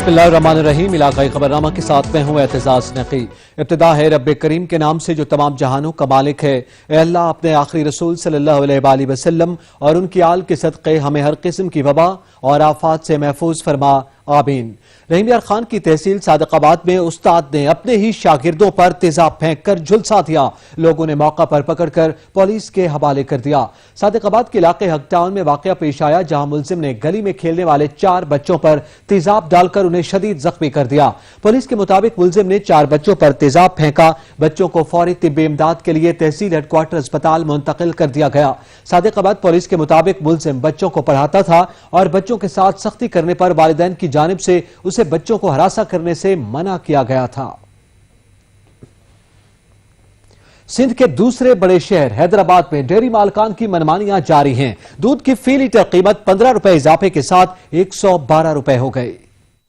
बिस्मिल्लाहिर्रहमानिर्रहीम। इलाकाई खबरनामा के साथ मैं हूँ एतजाज नकी। इब्तिदा है रब्बे करीम के नाम से जो तमाम जहानों का मालिक है। ए अल्लाह, अपने आखिरी रसूल सल्लल्लाहु अलैहि वसल्लम और उनकी आल के सदक़े हमें हर किस्म की वबा और आफात से महफूज फरमा, आमीन। रहीम यार खान की तहसील सादकाबाद में उस्ताद ने अपने ही शागिर्दों पर तेजाब फेंक कर झुलसा दिया। लोगों ने मौका पर पकड़कर पुलिस के हवाले कर दिया। सादकाबाद के इलाके हकटाउन में वाकया पेश आया, जहां मुलजिम ने गली में खेलने वाले 4 बच्चों पर तेजाब डालकर उन्हें शदीद जख्मी कर दिया। पुलिस के मुताबिक मुलजिम ने 4 बच्चों पर तेजाब फेंका। बच्चों को फौरी तिब्बी इमदाद के लिए तहसील हेडक्वार्टर अस्पताल मुंतकिल कर दिया गया। सादकाबाद पुलिस के मुताबिक मुलजिम बच्चों को पढ़ाता था और बच्चों के साथ सख्ती करने पर वालिदैन की जानिब से उसे बच्चों को हरासा करने से मना किया गया था। सिंध के दूसरे बड़े शहर हैदराबाद में डेयरी मालकान की मनमानियां जारी हैं। दूध की फी लीटर कीमत 15 रुपए इजाफे के साथ 112 रुपए हो गई।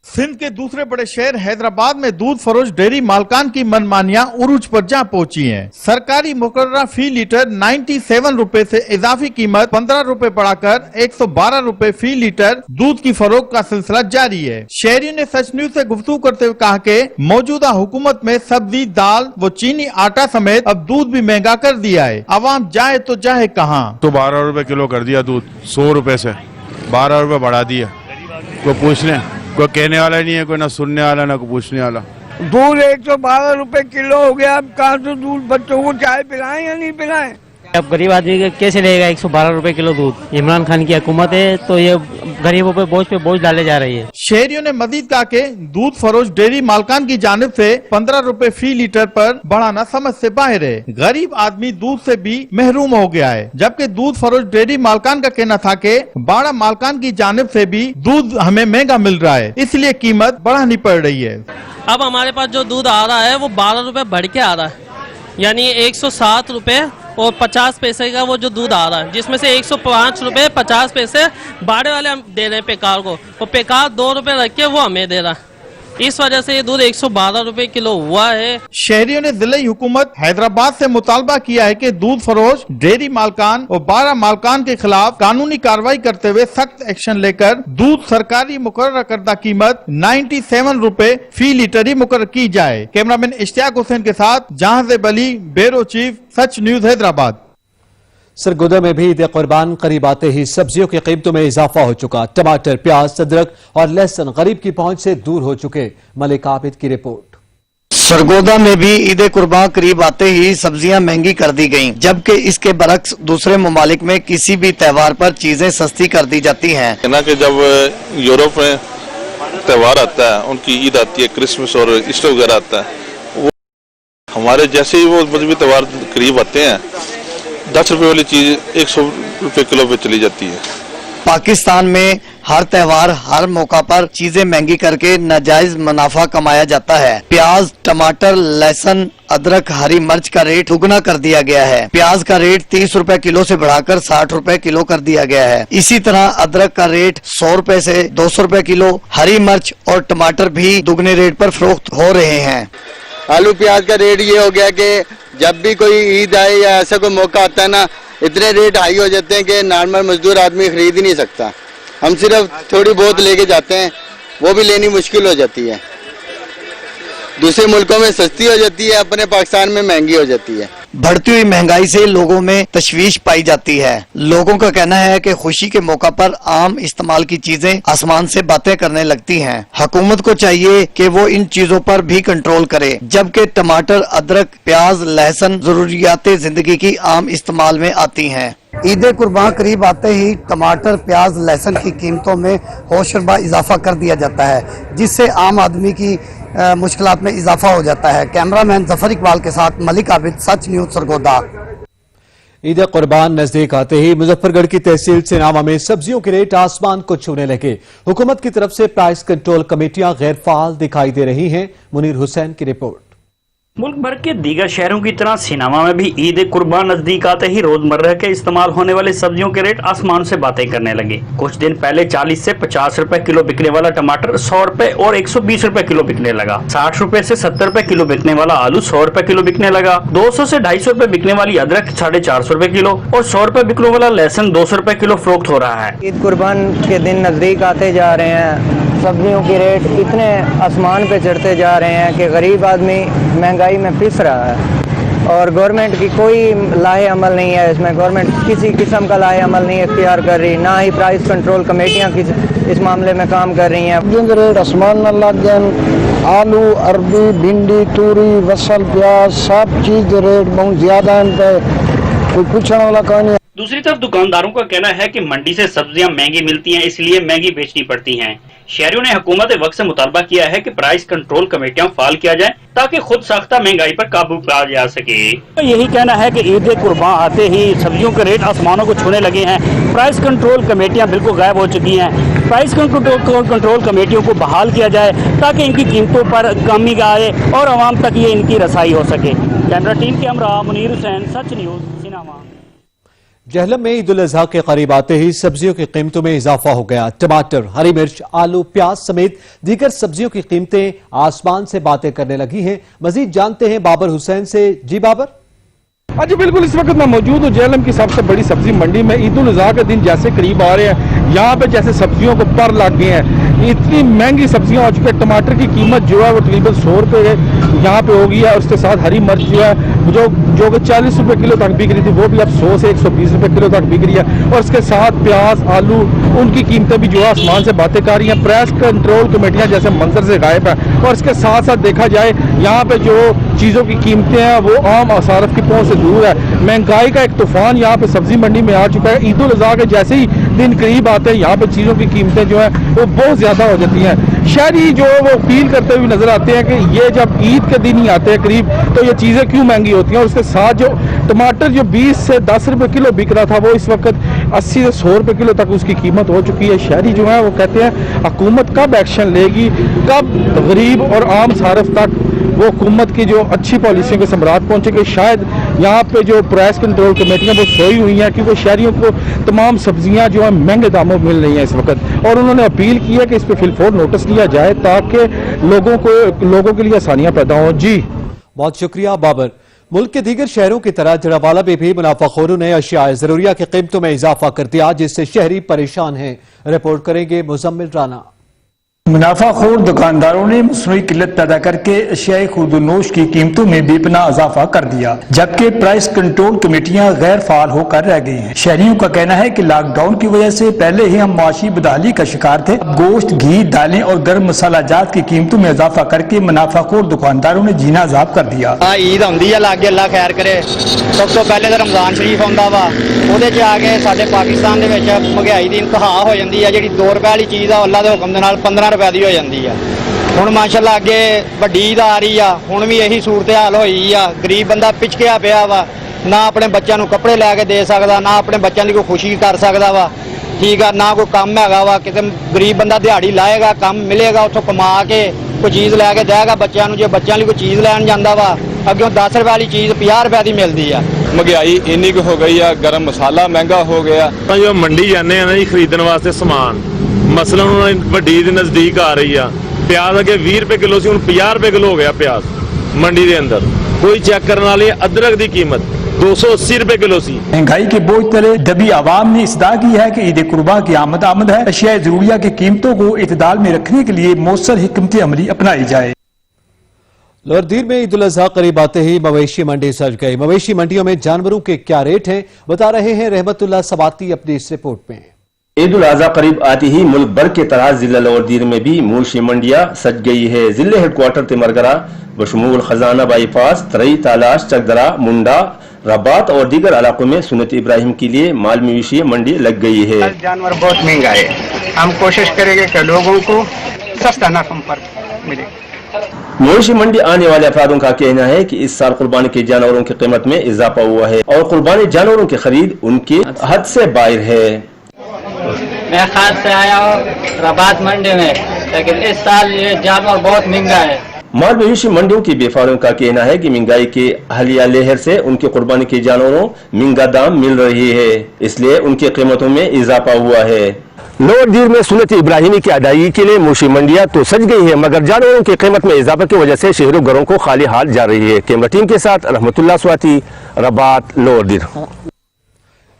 सिंध के दूसरे बड़े शहर हैदराबाद में दूध फरोश डेयरी मालकान की मनमानियां उरूज पर जा पहुंची हैं। सरकारी मुकर्ररा फी लीटर 97 रुपए से इजाफी कीमत 15 रुपए बढ़ाकर 112 रुपए फी लीटर दूध की फरोख्त का सिलसिला जारी है। शहरियों ने सच न्यूज से गुफ्तगू करते हुए कहा कि मौजूदा हुकूमत में सब्जी, दाल व चीनी, आटा समेत अब दूध भी महंगा कर दिया है। आवाम जाए तो जाए कहाँ। तो 12 रुपए किलो कर दिया दूध, 100 रुपए से 12 रुपए बढ़ा दिया। कोई पूछने, कोई कहने वाला नहीं है, कोई ना सुनने वाला ना कोई पूछने वाला। दूध 112 रुपए किलो हो गया। अब कहाँ से दूध बच्चों को चाय पिलाएं या नहीं पिलाएं? अब गरीब आदमी कैसे लेगा 112 रुपए किलो दूध? इमरान खान की हुकूमत है तो ये गरीबों पे बोझ डाले जा रही है। शहरियों ने मजीद कहा कि दूध फरोश डेयरी मालकान की जानिब से 15 रुपए फी लीटर पर बढ़ाना समझ से बाहर है। गरीब आदमी दूध से भी महरूम हो गया है, जबकि दूध फरोश डेयरी मालकान का कहना था कि बाड़ा मालकान की जानिब से भी दूध हमें महंगा मिल रहा है, इसलिए कीमत बढ़ानी पड़ रही है। अब हमारे पास जो दूध आ रहा है वो 12 रुपए बढ़ के आ रहा है, यानी 107 रुपए और 50 पैसे का वो जो दूध आ रहा है, जिसमें से 105 रुपए 50 पैसे बाड़े वाले हम दे रहे हैं पेकार को, और पेकार 2 रुपए रख के वो हमें दे रहा है। इस वजह से ये दूध 112 रुपए किलो हुआ है। शहरियों ने जिले हुकूमत हैदराबाद से मुतालबा किया है कि दूध फरोश डेयरी मालकान और बाड़ा मालकान के खिलाफ कानूनी कार्रवाई करते हुए सख्त एक्शन लेकर दूध सरकारी मुकर्रर करदा कीमत 97 रुपए फी लीटर ही मुकर्रर की जाए। कैमरामैन इश्तियाक हुसैन के साथ जहांजेब अली, ब्यूरो चीफ, सच न्यूज हैदराबाद। सरगोदा में भी ईद कुर्बान करीब आते ही सब्जियों की कीमतों में इजाफा हो चुका। टमाटर, प्याज, अदरक और लहसुन गरीब की पहुंच से दूर हो चुके। मलिक आबिद की रिपोर्ट। सरगोदा में भी ईद कुर्बान करीब आते ही सब्जियां महंगी कर दी गयी, जबकि इसके बरक्स दूसरे ममालिक में किसी भी त्योहार पर चीजें सस्ती कर दी जाती हैं। कि जब यूरोप में त्योहार आता है, उनकी ईद आती है, क्रिसमस और ईस्टर वगैरह आता है, वो हमारे जैसे ही वो मजहबी त्योहार करीब आते हैं 10 रुपए वाली चीज 100 रुपए किलो पे चली जाती है। पाकिस्तान में हर त्योहार, हर मौका पर चीजें महंगी करके नाजायज मुनाफा कमाया जाता है। प्याज, टमाटर, लहसुन, अदरक, हरी मिर्च का रेट दुगना कर दिया गया है। प्याज का रेट 30 रुपए किलो से बढ़ाकर 60 रुपए किलो कर दिया गया है। इसी तरह अदरक का रेट 100 रुपए से 200 रुपए किलो, हरी मिर्च और टमाटर भी दुगने रेट पर फरोख्त हो रहे हैं। आलू प्याज का रेट ये हो गया कि जब भी कोई ईद आए या ऐसा कोई मौका आता है ना, इतने रेट हाई हो जाते हैं कि नॉर्मल मजदूर आदमी खरीद ही नहीं सकता। हम सिर्फ थोड़ी बहुत लेके जाते हैं, वो भी लेनी मुश्किल हो जाती है। दूसरे मुल्कों में सस्ती हो जाती है, अपने पाकिस्तान में महंगी हो जाती है। बढ़ती हुई महंगाई से लोगों में तशवीश पाई जाती है। लोगों का कहना है कि खुशी के मौका पर आम इस्तेमाल की चीजें आसमान से बातें करने लगती हैं। हुकूमत को चाहिए कि वो इन चीजों पर भी कंट्रोल करे, जबकि टमाटर, अदरक, प्याज, लहसुन जरूरियाते जिंदगी की आम इस्तेमाल में आती हैं। ईद कुर्बान करीब आते ही टमाटर, प्याज, लहसुन की कीमतों में होशरबा इजाफा कर दिया जाता है, जिससे आम आदमी की मुश्किलात में इजाफा हो जाता है। कैमरामैन जफर इकबाल के साथ मलिक आबिद, सच न्यूज, सरगोदा। ईद कुर्बान नजदीक आते ही मुजफ्फरगढ़ की तहसील सिनामा में सब्जियों के रेट आसमान को छूने लगे। हुकूमत की तरफ से प्राइस कंट्रोल कमेटियां गैर फाल दिखाई दे रही हैं। मुनीर हुसैन की रिपोर्ट। मुल्क भर के दीगर शहरों की तरह सिनेमा में भी ईद कुर्बान नजदीक आते ही रोजमर्रा के इस्तेमाल होने वाले सब्जियों के रेट आसमान से बातें करने लगे। कुछ दिन पहले 40 से 50 रुपए किलो बिकने वाला टमाटर 100 रुपए और 120 रुपए किलो बिकने लगा। 60 रुपए से 70 रुपए किलो बिकने वाला आलू 100 रुपए किलो बिकने लगा। 200 से 250 रुपए बिकने वाली अदरक 450 रुपए किलो और 100 रुपए बिकने वाला लहसुन 200 रुपए किलो फरोख्त हो रहा है। ईद कुर्बान के दिन नजदीक आते जा रहे हैं, सब्जियों के रेट इतने आसमान पे चढ़ते जा रहे हैं कि गरीब आदमी महंगाई में पिस रहा है और गवर्नमेंट की कोई लाहे अमल नहीं है। इसमें गवर्नमेंट किसी किस्म का लाहे अमल नहीं इख्तियार कर रही, ना ही प्राइस कंट्रोल कमेटियाँ इस मामले में काम कर रही हैं। सब्जियों के रेट आसमान में लग गए। आलू, अरबी, भिंडी, तूरी, बसल, प्याज सब चीज़ के रेट बहुत ज़्यादा है, इन पे कोई पूछने वाला कोई नहीं। दूसरी तरफ दुकानदारों का कहना है कि मंडी से सब्जियां महंगी मिलती हैं, इसलिए महंगी बेचनी पड़ती हैं। शहरियों ने हुकूमत वक्त से मुतालबा किया है कि प्राइस कंट्रोल कमेटियां फाल किया जाए ताकि खुद साख्ता महंगाई पर काबू पाया जा सके। यही कहना है कि ईद कुर्बान आते ही सब्जियों के रेट आसमानों को छूने लगे हैं। प्राइस कंट्रोल कमेटियां बिल्कुल गायब हो चुकी हैं। प्राइस कंट्रोल कमेटियों को बहाल किया जाए ताकि इनकी कीमतों पर कमी आए और आवाम तक ये इनकी रसाई हो सके। कैमरा टीम के हमरा मुनीर हुसैन, सच न्यूज़, सिनेमा। जहलम में ईद उल अजहा के करीब आते ही सब्जियों की कीमतों में इजाफा हो गया। टमाटर, हरी मिर्च, आलू, प्याज समेत दीगर सब्जियों की कीमतें आसमान से बातें करने लगी हैं। मजीद जानते हैं बाबर हुसैन से। जी बाबर। हाँ जी बिल्कुल, इस वक्त मैं मौजूद हूँ जेहलम की सबसे बड़ी सब्जी मंडी में। ईद उल अजहा के दिन जैसे करीब आ रहे हैं, यहाँ पे जैसे सब्जियों को पर लग गए हैं। इतनी महंगी सब्जियां हो चुकी है। टमाटर की कीमत जो है वो तकरीबन 100 रुपये यहाँ पे हो गई है। उसके साथ हरी मिर्च जो है जो कि 40 रुपये किलो तक बिक रही थी, वो भी अब 100 से 120 रुपये किलो तक बिक रही है। और इसके साथ प्याज, आलू, उनकी कीमतें भी जो है आसमान से बातें कर रही हैं। प्राइस कंट्रोल कमेटियाँ जैसे मंजर से गायब है। और इसके साथ साथ देखा जाए यहाँ पे जो चीज़ों की कीमतें हैं वो आम असारफ की पहुँच से दूर है। महंगाई का एक तूफान यहाँ पे सब्जी मंडी में आ चुका है। ईद उल अजहा के जैसे ही दिन करीब आते हैं, यहाँ पे चीज़ों की कीमतें जो है वो बहुत ज़्यादा हो जाती हैं। शहरी जो वो अपील करते हुए नजर आते हैं कि ये जब ईद के दिन ही आते हैं करीब, तो ये चीज़ें क्यों महंगी होती हैं। और उसके साथ जो टमाटर जो 20 से 10 रुपये किलो बिक रहा था, वो इस वक्त 80 से 100 रुपये किलो तक उसकी कीमत हो चुकी है। शहरी जो है वो कहते हैं हुकूमत कब एक्शन लेगी, कब गरीब और आम सारफ तक वो हुकूमत की जो अच्छी पॉलिसियों के समरात पहुंचेंगे। शायद यहाँ पे जो प्राइस कंट्रोल कमेटियाँ वो सोई हुई हैं, क्योंकि शहरियों को तमाम सब्जियाँ जो है महंगे दामों में मिल रही हैं इस वक्त। और उन्होंने अपील की है कि इस पर फिलफौर नोटिस लिया जाए ताकि लोगों के लिए आसानियाँ पैदा हों। जी बहुत शुक्रिया बाबर। मुल्क के दीगर शहरों की तरह जड़ावाला में भी मुनाफाखोरों ने अशिया जरूरिया की कीमतों में इजाफा कर दिया, जिससे शहरी परेशान हैं। रिपोर्ट करेंगे मुजम्मिल राना। मुनाफाखोर दुकानदारों ने मसनूई किल्लत पैदा करके अशियाए खुर्दनोश की कीमतों में बेपनाह इजाफा कर दिया, जबकि प्राइस कंट्रोल कमेटियां गैर फाल होकर रह गई हैं। शहरियों का कहना है कि लॉकडाउन की वजह से पहले ही हम माशी बदहाली का शिकार थे। गोश्त, घी, दालें और गर्म मसाला जात की कीमतों में इजाफा करके मुनाफाखोर दुकानदारों ने जीना अजाब कर दिया। ईद आती है, लागे अल्लाह खैर करे। सब तो पहले तो रमजान शरीफ आंदा वा, ਉਹਦੇ 'ਚ ਆ ਕੇ ਸਾਡੇ ਪਾਕਿਸਤਾਨ ਦੇ ਵਿੱਚ ਮਹਿੰਗਾਈ ਦੀ ਇੰਤਹਾ ਹੋ ਜਾਂਦੀ ਹੈ। ਜਿਹੜੀ 2 ਰੁਪਏ ਵਾਲੀ ਚੀਜ਼ ਆ ਅੱਲਾ ਦੇ ਹੁਕਮ ਦੇ ਨਾਲ 15 ਰੁਪਏ ਦੀ ਹੋ ਜਾਂਦੀ ਆ। ਹੁਣ ਮਾਸ਼ਾਅੱਲਾ ਅੱਗੇ ਵੱਡੀ ਈਦ ਆ ਰਹੀ ਆ, ਹੁਣ ਵੀ ਇਹੀ ਸੂਰਤ ਹਾਲ ਹੋਈ ਆ। ਗਰੀਬ ਬੰਦਾ ਪਿਛਕਿਆ ਪਿਆ ਵਾ, ਨਾ ਆਪਣੇ ਬੱਚਿਆਂ ਨੂੰ ਕੱਪੜੇ ਲੈ ਕੇ ਦੇ ਸਕਦਾ, ਨਾ ਆਪਣੇ ਬੱਚਿਆਂ ਦੀ ਕੋਈ ਖੁਸ਼ੀ ਕਰ ਸਕਦਾ ਵਾ। ਠੀਕ ਆ, ਨਾ ਕੋਈ ਕੰਮ ਹੈਗਾ ਵਾ। ਕਿਤੇ ਗਰੀਬ ਬੰਦਾ ਦਿਹਾੜੀ ਲਾਏਗਾ, ਕੰਮ ਮਿਲੇਗਾ, ਉੱਥੋਂ ਕਮਾ ਕੇ ਕੋਈ ਚੀਜ਼ ਲੈ ਕੇ ਦੇਗਾ ਬੱਚਿਆਂ ਨੂੰ। ਜੇ ਬੱਚਿਆਂ ਲਈ ਕੋਈ ਚੀਜ਼ ਲੈਣ ਜਾਂਦਾ ਵਾ, ਅੱਗੇ 10 ਰੁਪਏ ਵਾਲੀ ਚੀਜ਼ 50 ਰੁਪਏ ਦੀ ਮਿਲਦੀ ਆ। महंगाई इन्नी को हो गई है, गर्म मसाला महंगा हो गया। जो मंडी जाने ना जी खरीदने वास्ते समान, मसलन वड्डी दे नजदीक आ रही है। प्याज अगे 20 रुपए किलो सी, हुण 50 रुपए किलो हो गया प्याज मंडी के अंदर। कोई चेक करने वाली अदरक की कीमत 280 रुपए किलो सी। महंगाई के बोझ तले दबी आवाम ने इस्तदा की है कि ईद कुर्बा की आमद है। अशिया जरूरिया की कीमतों को इतदाल में रखने के लिए मौसर हिकमत अमली अपनाई जाए। लोहरदीर में ईद उल अजहा करीब आते ही मवेशी मंडी सज गई। मवेशी मंडियों में जानवरों के क्या रेट हैं, बता रहे हैं रहमतुल्लाह सबाती अपनी इस रिपोर्ट में। ईद उल अजहा करीब आते ही मुल्क भर के तरह जिला लोहरदीर में भी मवेशी मंडियां सज गई है। जिले हेडक्वार्टर तिमरगरा बशमूल खजाना बाईपास, तरई, तालाश, चकदरा, मुंडा, रबात और दीगर इलाकों में सुन्नत इब्राहिम के लिए माल मवेशी मंडी लग गई है। जानवर बहुत महंगा है, हम कोशिश करेंगे कि लोगों को सस्ता नफम पर मिले। मवेशी मंडी आने वाले अफरादों का कहना है कि इस साल कुर्बानी के जानवरों की कीमत में इजाफा हुआ है और कुर्बानी जानवरों की खरीद उनके हद से बाहर है। मैं खास से आया हूँ रबात मंडी में, लेकिन इस साल ये जानवर बहुत महंगा है। माल मवेशी मंडियों की बेफारों का कहना है कि महंगाई के हालिया लहर से उनकी कुर्बानी के जानवरों महंगा दाम मिल रही है, इसलिए उनकी कीमतों में इजाफा हुआ है। लोअर दीर में सुन्नत इब्राहिमी की अदायगी के लिए मूशी मंडियां तो सज गई है, मगर जानवरों की कीमत में इजाफा की वजह से शहरों घरों को खाली हाल जा रही है। कैमरा टीम के साथ रहमतुल्लाह स्वाति, रबात, लोअर दीर।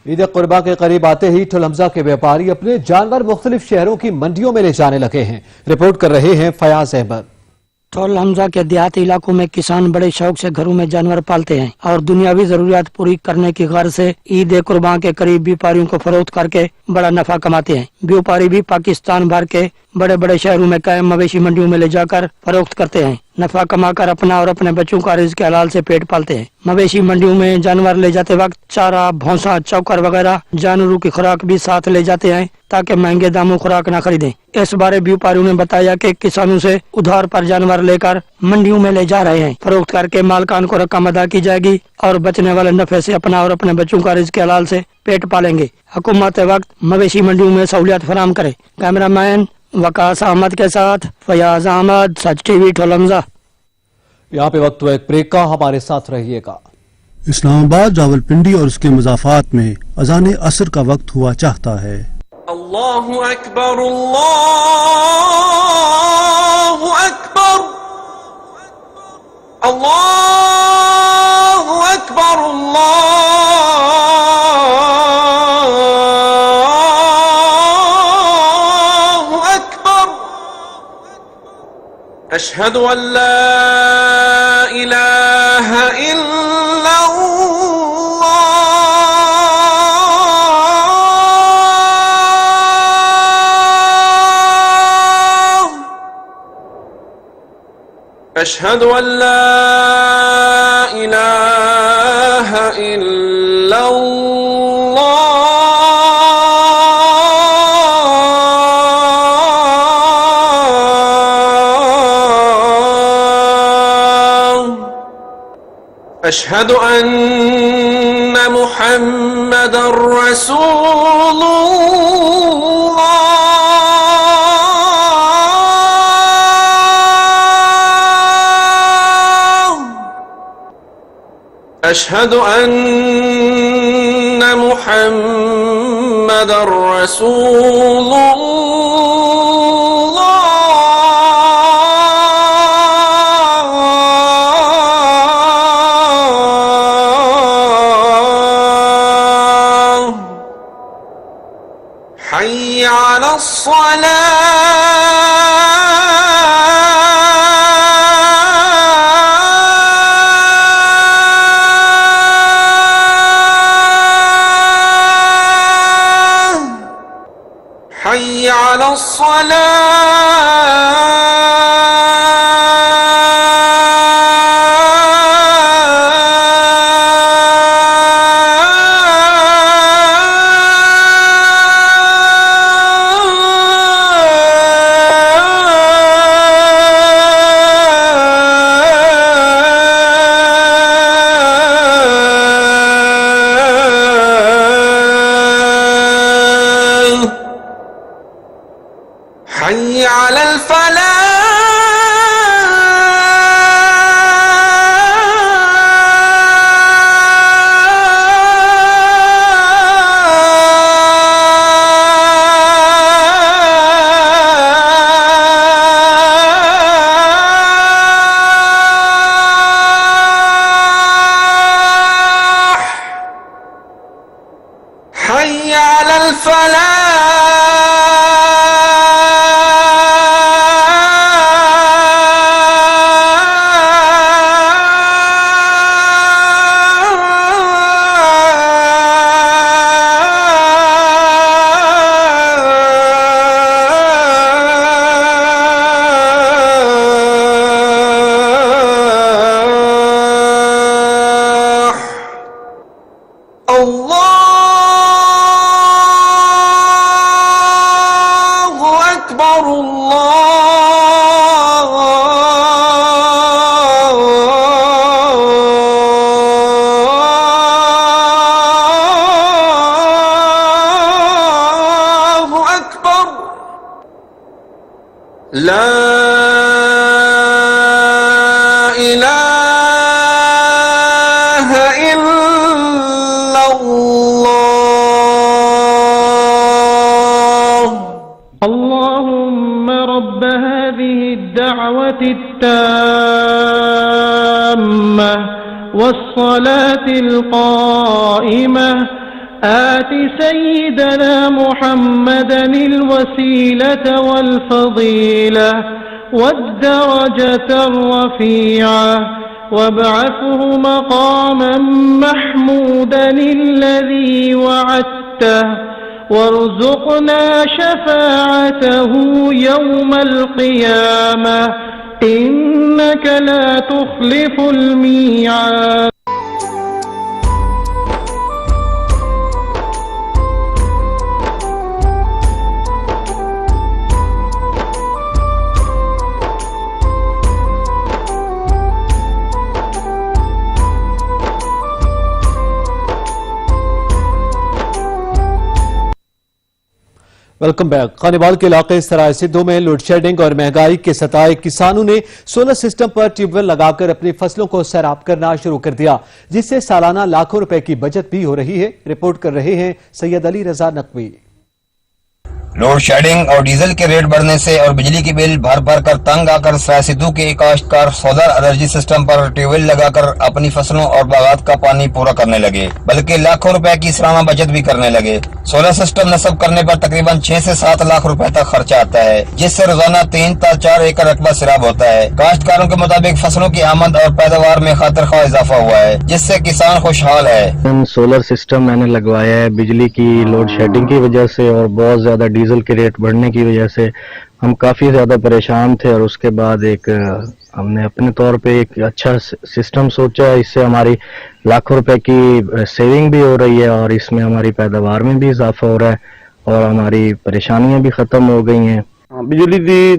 ईद कुर्बा के करीब आते ही ठुलहमजा के व्यापारी अपने जानवर मुख्तलिफ शहरों की मंडियों में ले जाने लगे हैं। रिपोर्ट कर रहे हैं फयाज अहमद। ठुलहमजा के देहाती इलाकों में किसान बड़े शौक से घरों में जानवर पालते हैं और दुनियावी जरूरियात पूरी करने की गर्ज से ईद कुर्बान के करीब व्यापारियों को फरोख्त करके बड़ा नफा कमाते हैं। व्यापारी भी पाकिस्तान भर के बड़े बड़े शहरों में कायम मवेशी मंडियों में ले जाकर फरोख्त करते हैं। नफा कमाकर अपना और अपने बच्चों का रिज़्क़ हलाल से पेट पालते हैं। मवेशी मंडियों में जानवर ले जाते वक्त चारा, भौंसा, चौकर वगैरह जानवरों की खुराक भी साथ ले जाते हैं ताकि महंगे दामों खुराक न खरीदें। इस बारे व्यापारियों ने बताया कि किसानों से उधार पर जानवर लेकर मंडियों में ले जा रहे हैं। फरोख्त करके मालकान को रकम अदा की जाएगी और बचने वाले नफे से अपना और अपने बच्चों का रिज़्क़ हलाल से पेट पालेंगे। हुकूमत वक्त मवेशी मंडियों में सहूलियत फराहम करे। कैमरामैन वकास अहमद के साथ फयाज अहमद, सच टीवी, ठुलहमजा। यहाँ पे वक्त हुआ एक ब्रेक का, हमारे साथ रहिएगा। इस्लामाबाद, रावलपिंडी और उसके मुज़ाफात में अज़ान असर का वक्त हुआ चाहता है। अल्लाहु अकबर, अल्लाहु अकबर, अल्लाहु अकबर, अल्लाहु अकबर। अशहदु अल्ला इलाहा أشهد أن لا إله إلا الله أشهد أن محمدا رسول الله أشهد أن محمدا رسول الله حي على حي على حي على الفلاح حي على الفلاح الله أكبر الله أكبر لا اللهم رب هذه الدعوة التامة والصلاة القائمة آت سيدنا محمدا الوسيلة والفضيلة والدرجة الرفيعة وابعثه مقاما محمودا الذي وعدته وارزقنا شفاعته يوم القيامة إنك لا تخلف الميعاد. Welcome back. खानेवाल के इलाके सराय सिद्धू में लोड शेडिंग और महंगाई के सताए किसानों ने सोलर सिस्टम पर ट्यूबवेल लगाकर अपनी फसलों को सैराब करना शुरू कर दिया, जिससे सालाना लाखों रुपए की बचत भी हो रही है। रिपोर्ट कर रहे हैं सैयद अली रजा नकवी। लोड शेडिंग और डीजल के रेट बढ़ने से और बिजली की बिल भर भर कर तंग आकर सराय सिद्धू के काश्तकार सोलर एनर्जी सिस्टम पर ट्यूबवेल लगाकर अपनी फसलों और बागात का पानी पूरा करने लगे, बल्कि लाखों रुपए की सालाना बचत भी करने लगे। सोलर सिस्टम नस्ब करने पर तकरीबन 6 से 7 लाख रुपए तक खर्चा आता है, जिससे रोजाना 3 से 4 एकड़ रकबा सैराब होता है। काश्तकारों के मुताबिक फसलों की आमद और पैदावार में खातिर खा इजाफा हुआ है, जिससे किसान खुशहाल है। सोलर सिस्टम मैंने लगवाया है, बिजली की लोड शेडिंग की वजह से और बहुत ज्यादा डीजल के रेट बढ़ने की वजह से हम काफी ज्यादा परेशान थे, और उसके बाद हमने अपने तौर पे एक अच्छा सिस्टम सोचा। इससे हमारी लाखों रुपए की सेविंग भी हो रही है और इसमें हमारी पैदावार में भी इजाफा हो रहा है और हमारी परेशानियां भी खत्म हो गई हैं। बिजली दी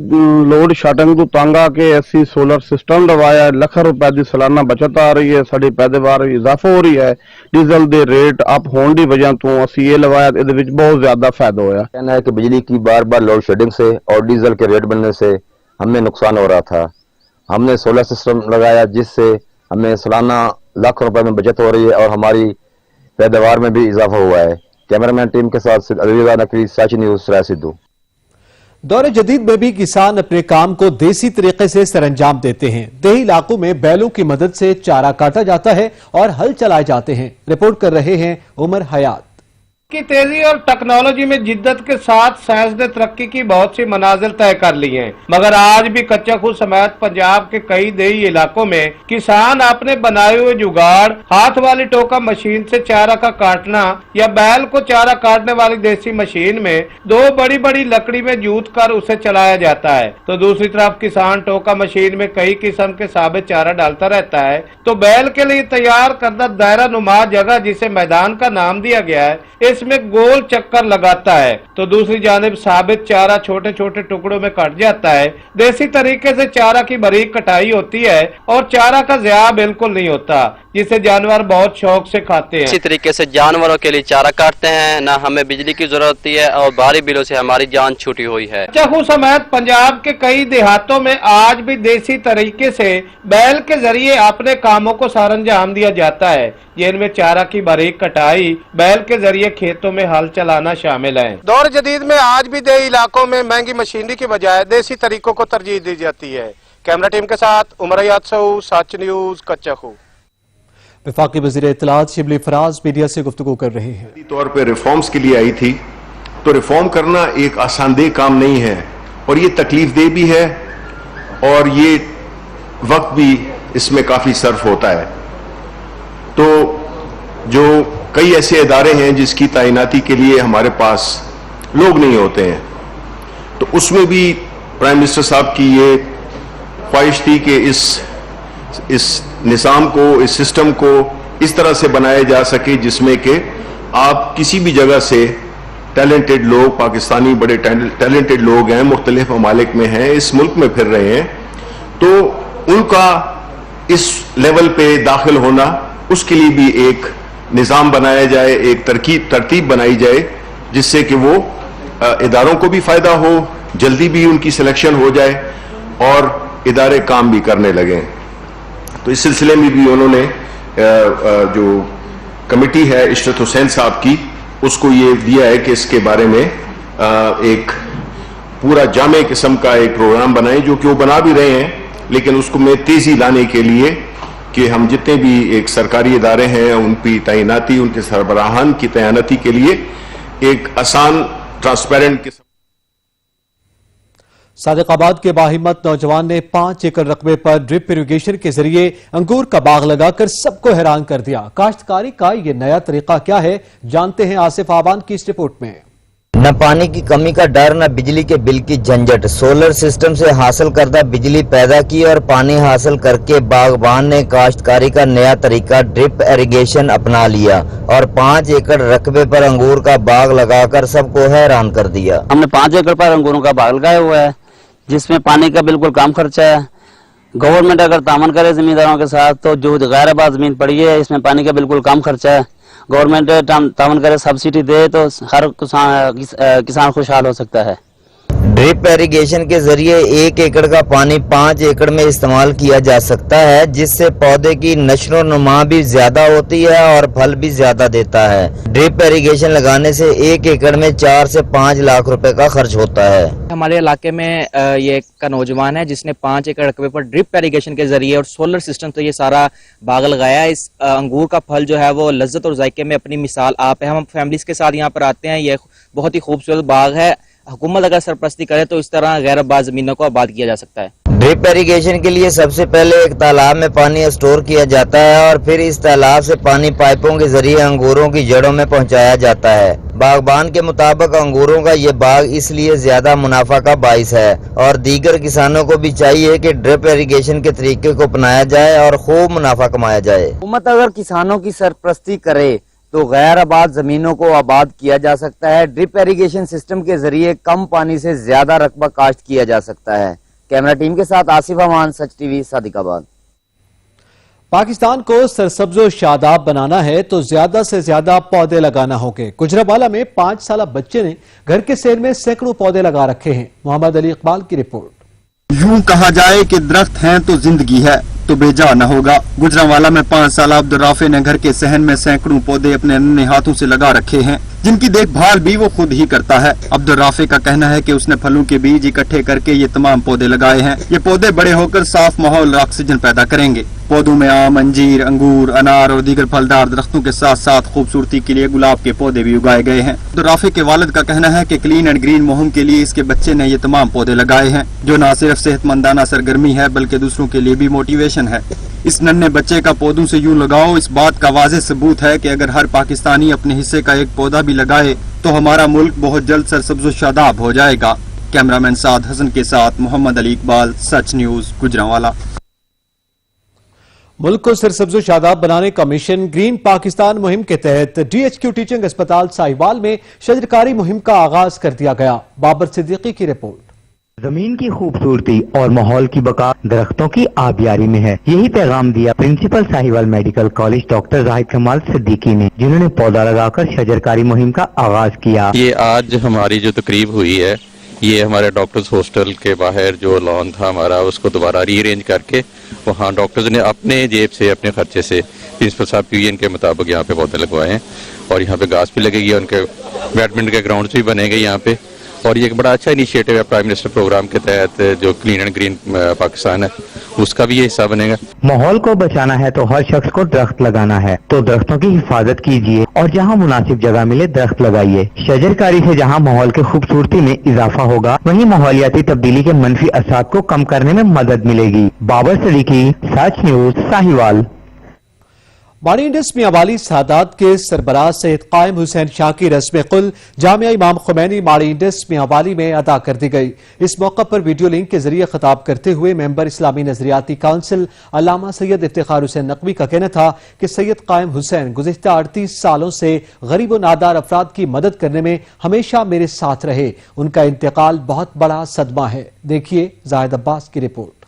लोड शेडिंग तो तंग आके ऐसी सोलर सिस्टम लवाया, ਲੱਖਾਂ रुपए की सालाना बचत आ रही है, साडी पैदावार इजाफा हो रही है। डीजल दे रेट अप होने की वजह तो असी ये लवाया, ਇਹਦੇ ਵਿੱਚ बहुत ज्यादा फायदा होया। कहना है कि बिजली की बार बार लोड शेडिंग से और डीजल के रेट बढ़ने से हमें नुकसान हो रहा था। हमने सोलर सिस्टम लगाया, जिससे हमें सालाना लाखों रुपए में बचत हो रही है और हमारी पैदावार में भी इजाफा हुआ है। कैमरामैन टीम के साथ अलीरजा नकवी, साची न्यूज, सराय सिद्धू। दौरे जदीद में भी किसान अपने काम को देसी तरीके से सरंजाम देते हैं। देही इलाकों में बैलों की मदद से चारा काटा जाता है और हल चलाए जाते हैं। रिपोर्ट कर रहे हैं उमर हयात। की तेजी और टेक्नोलॉजी में जिद्दत के साथ साइंस ने तरक्की की बहुत सी मनाजिल तय कर ली हैं, मगर आज भी कच्चा खूह समेत पंजाब के कई देही इलाकों में किसान अपने बनाए हुए जुगाड़, हाथ वाली टोका मशीन से चारा का काटना या बैल को चारा काटने वाली देसी मशीन में 2 बड़ी बड़ी लकड़ी में जूत कर उसे चलाया जाता है, तो दूसरी तरफ किसान टोका मशीन में कई किस्म के साबित चारा डालता रहता है। तो बैल के लिए तैयार करदा दायरा नुमा जगह, जिसे मैदान का नाम दिया गया है, इसमें गोल चक्कर लगाता है, तो दूसरी जानिब साबित चारा छोटे छोटे टुकड़ों में कट जाता है। देसी तरीके से चारा की बारीक कटाई होती है और चारा का ज़िया बिल्कुल नहीं होता, जिसे जानवर बहुत शौक से खाते हैं। इसी तरीके से जानवरों के लिए चारा काटते हैं, न हमें बिजली की जरूरत होती है और भारी बिलों से हमारी जान छूटी हुई है। कच्चा खूह समेत पंजाब के कई देहातों में आज भी देसी तरीके से बैल के जरिए अपने कामों को सरंजाम दिया जाता है, जिनमें चारा की बारीक कटाई, बैल के जरिए खेतों में हल चलाना शामिल है। दौर जदीद में आज भी देही इलाकों में महंगी मशीनरी की बजाय देसी तरीकों को तरजीह दी जाती है। कैमरा टीम के साथ उमर हयात सऊ, सच न्यूज, कच्चा खूह। वफाकी वज़ीर इत्तलात शिबली फराज मीडिया से गुफ्तगू कर रहे हैं। तौर पर रिफॉर्म्स के लिए आई थी, तो रिफॉर्म करना एक आसानदेह काम नहीं है और ये तकलीफ दे भी है और ये वक्त भी इसमें काफी सर्फ होता है। तो जो कई ऐसे इदारे हैं जिसकी तैनाती के लिए हमारे पास लोग नहीं होते हैं, तो उसमें भी प्राइम मिनिस्टर साहब की ये ख्वाहिश थी कि इस निज़ाम को, इस सिस्टम को इस तरह से बनाया जा सके जिसमें कि आप किसी भी जगह से टैलेंटेड लोग, पाकिस्तानी बड़े टैलेंटेड लोग हैं, मुख्तलिफ ममालिक में हैं, इस मुल्क में फिर रहे हैं, तो उनका इस लेवल पे दाखिल होना, उसके लिए भी एक निज़ाम बनाया जाए, एक तरतीब बनाई जाए, जिससे कि वो इदारों को भी फ़ायदा हो, जल्दी भी उनकी सिलेक्शन हो जाए और इदारे काम भी करने लगें। तो इस सिलसिले में भी उन्होंने जो कमेटी है इशरत हुसैन साहब की, उसको ये दिया है कि इसके बारे में एक पूरा जामे किस्म का एक प्रोग्राम बनाएं, जो कि वो बना भी रहे हैं, लेकिन उसको में तेजी लाने के लिए कि हम जितने भी एक सरकारी इदारे हैं उनकी तैनाती, उनके सरबराहान की तैनाती के लिए एक आसान ट्रांसपेरेंट सादिकाबाद के बाहिम्मत नौजवान ने 5 एकड़ रकबे पर ड्रिप इरिगेशन के जरिए अंगूर का बाग लगाकर सबको हैरान कर दिया। काश्तकारी का ये नया तरीका क्या है, जानते हैं आसिफ आबान की इस रिपोर्ट में। न पानी की कमी का डर, न बिजली के बिल की झंझट। सोलर सिस्टम से हासिल करदा बिजली पैदा की और पानी हासिल करके बागबान ने काश्तकारी का नया तरीका ड्रिप इरिगेशन अपना लिया और 5 एकड़ रकबे पर अंगूर का बाग लगाकर सबको हैरान कर दिया। हमने 5 एकड़ पर अंगूरों का बाग लगाया हुआ है, जिसमें पानी का बिल्कुल कम खर्चा है। गवर्नमेंट अगर तामन करे जमींदारों के साथ तो जो गैर आबाद जमीन पड़ी है इसमें पानी का बिल्कुल कम खर्चा है। गवर्नमेंट तामन करे, सब्सिडी दे तो हर किसान खुशहाल हो सकता है। ड्रिप इरिगेशन के जरिए 1 एकड़ का पानी 5 एकड़ में इस्तेमाल किया जा सकता है, जिससे पौधे की नशो नुमा भी ज्यादा होती है और फल भी ज्यादा देता है। ड्रिप इरिगेशन लगाने से 1 एकड़ में 4 से 5 लाख रुपए का खर्च होता है। हमारे इलाके में ये एक नौजवान है जिसने 5 एकड़ रकबे पर ड्रिप इरिगेशन के जरिए और सोलर सिस्टम से ये सारा बाग लगाया। इस अंगूर का फल जो है वो लज्जत और जायके में अपनी मिसाल आप है। हम फैमिलीज के साथ यहाँ पर आते हैं। ये बहुत ही खूबसूरत बाग है। हुकूमत अगर सरपरस्ती करे तो इस तरह गैर आबाद जमीनों को आबाद किया जा सकता है। ड्रिप इरिगेशन के लिए सबसे पहले एक तालाब में पानी स्टोर किया जाता है और फिर इस तालाब से पानी पाइपों के जरिए अंगूरों की जड़ों में पहुंचाया जाता है। बागबान के मुताबिक अंगूरों का ये बाग इसलिए ज्यादा मुनाफा का बाइस है और दीगर किसानों को भी चाहिए कि ड्रिप इरिगेशन के तरीके को अपनाया जाए और खूब मुनाफा कमाया जाए। हुकूमत अगर किसानों की सरपरस्ती करे तो गैर आबाद जमीनों को आबाद किया जा सकता है। ड्रिप इरिगेशन सिस्टम के जरिए कम पानी से ज्यादा रकबा काश्त किया जा सकता है। कैमरा टीम के साथ आसिफ अमान, सच टीवी, सादिकाबाद। पाकिस्तान को सरसब्जो शादाब बनाना है तो ज्यादा से ज्यादा पौधे लगाना होंगे। गुजरावाला में 5 साल बच्चे ने घर के सेर में सैकड़ों पौधे लगा रखे हैं। मोहम्मद अली इकबाल की रिपोर्ट। यूं कहा जाए कि दरख्त हैं तो जिंदगी है तो बेजा न होगा। गुजरावाला में 5 साल अब्दुल राफे ने घर के सहन में सैकड़ों पौधे अपने नन्हे हाथों से लगा रखे हैं, जिनकी देखभाल भी वो खुद ही करता है। अब्दुल राफे का कहना है कि उसने फलों के बीज इकट्ठे करके ये तमाम पौधे लगाए हैं। ये पौधे बड़े होकर साफ माहौल और ऑक्सीजन पैदा करेंगे। पौधों में आम, अंजीर, अंगूर, अनार और दीगर फलदार दरख्तों के साथ साथ खूबसूरती के लिए गुलाब के पौधे भी उगाए गए हैं। अब्दुल राफे के वालिद का कहना है कि क्लीन एंड ग्रीन मुहिम के लिए इसके बच्चे ने ये तमाम पौधे लगाए हैं, जो न सिर्फ सेहतमंदाना सरगर्मी है बल्कि दूसरों के लिए भी मोटिवेशन है। इस नन्हे बच्चे का पौधों से यूं लगाओ इस बात का वाज़ेह सबूत है कि अगर हर पाकिस्तानी अपने हिस्से का एक पौधा भी लगाए तो हमारा मुल्क बहुत जल्द सरसब्ज़ो शादाब हो जाएगा। कैमरामैन साद हसन के साथ मोहम्मद अली इकबाल, सच न्यूज, गुजरांवाला। मुल्क को सरसब्जो शादाब बनाने का मिशन ग्रीन पाकिस्तान मुहिम के तहत DHQ टीचिंग अस्पताल साहिवाल में शजरकारी मुहिम का आगाज कर दिया गया। बाबर सिद्दीकी की रिपोर्ट। जमीन की खूबसूरती और माहौल की बका दरख्तों की आबियारी में है, यही पैगाम दिया principal Sahiwal medical college doctor Zahid Kamal Siddiqui ने, जिन्होंने पौधा लगाकर शजरकारी मुहिम का आगाज किया। ये आज हमारी जो तकरीब हुई है, ये हमारे डॉक्टर्स हॉस्टल के बाहर जो लॉन था हमारा, उसको दोबारा रीअरेंज करके वहाँ डॉक्टर्स ने अपने जेब से, अपने खर्चे से प्रिंसिपल साहब PN के मुताबिक यहाँ पे पौधे लगवाए हैं और यहाँ पे घास भी लगेगी, उनके बैडमिंटन के ग्राउंड्स भी बनेंगे यहाँ पे। और ये एक बड़ा अच्छा इनिशिएटिव है प्राइम मिनिस्टर प्रोग्राम के तहत, जो क्लीन एंड ग्रीन पाकिस्तान है, उसका भी ये हिस्सा बनेगा। माहौल को बचाना है तो हर शख्स को दरख्त लगाना है, तो दरख्तों की हिफाजत कीजिए और जहाँ मुनासिब जगह मिले दरख्त लगाइए। शजरकारी से जहाँ माहौल की खूबसूरती में इजाफा होगा, वहीं माहौलियाती तब्दीली के मनफी असर को कम करने में मदद मिलेगी। बाबर सिद्दीकी, सच न्यूज, साहिवाल। माड़ी इंडस मियांवाली सादात के सरबराह सैयद कायम हुसैन शाह की रस्म कुल जामिया इमाम खुमैनी माड़ी इंडस मियांवाली में अदा कर दी गई। इस मौका पर वीडियो लिंक के जरिए खिताब करते हुए मेंबर इस्लामी नजरियाती काउंसिल अल्लामा सैयद इफ्तिखार हुसैन नकवी का कहना था कि सैयद कायम हुसैन गुज़िश्ता 38 सालों से गरीब व नादार अफराद की मदद करने में हमेशा मेरे साथ रहे। उनका इंतकाल बहुत बड़ा सदमा है। देखिए जाहिद अब्बास की रिपोर्ट।